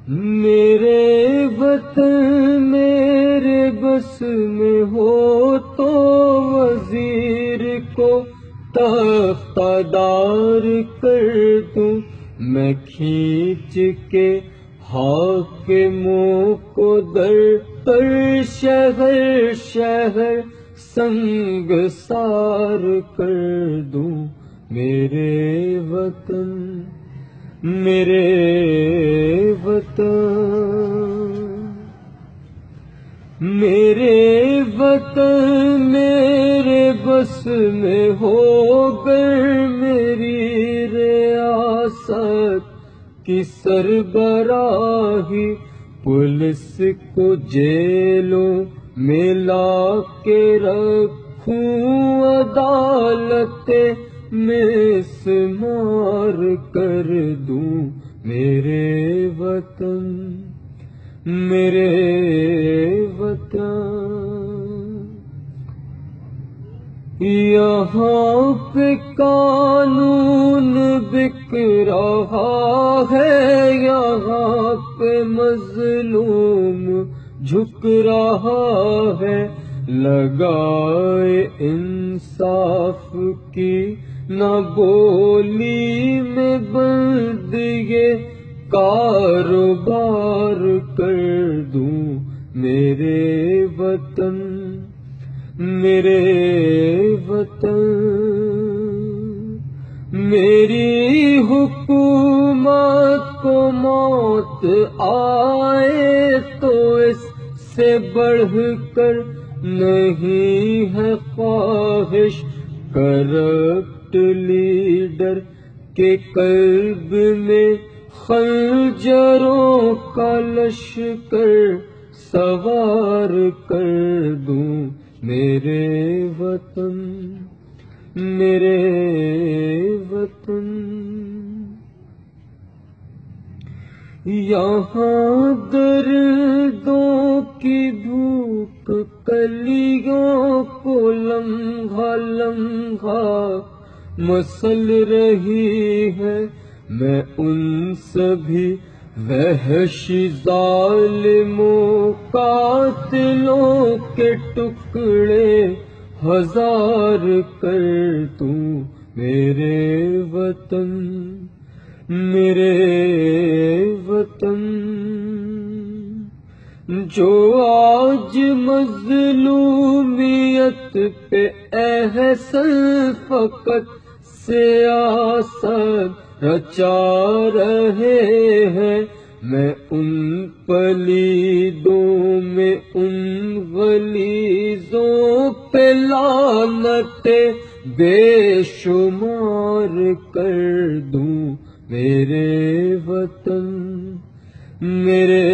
میرے وطن میرے بس میں ہو تو وزیر کو تختہ دار کر دوں، میں کھینچ کے حاکموں کو در پر شہر شہر سنگسار کر دوں۔ میرے وطن میرے وطن میرے وطن میرے بس میں ہو گر میری ریاست کی سربراہی، پولیس کو جیلوں میں لا کے رکھوں، عدالت مسمار کر دوں۔ میرے وطن میرے وطن یہاں پہ قانون بک رہا ہے، یہاں پہ مظلوم جھک رہا ہے، لگائے انصاف کی نہ بولی میں بند یہ کاروبار کر دوں۔ میرے وطن میرے وطن میری حکومت کو موت آئے تو اس سے بڑھ کر نہیں ہے خواہش، کرپٹ لیڈر کے قلب میں خنجروں کا لشکر سوار کر دوں۔ میرے وطن میرے وطن یہاں دردوں کی بھوک کلیوں کو لمحہ لمحہ مسل رہی ہے، میں ان سبھی وحشی ظالموں قاتلوں کے ٹکڑے ہزار کر دوں۔ میرے وطن میرے وطن جو آج مظلومیت پہ احسن فقط سیاست رچا رہے ہیں، میں ان پلیدوں میں ان غلیظوں پہ لعنت بے شمار کر دوں۔ میرے وطن میرے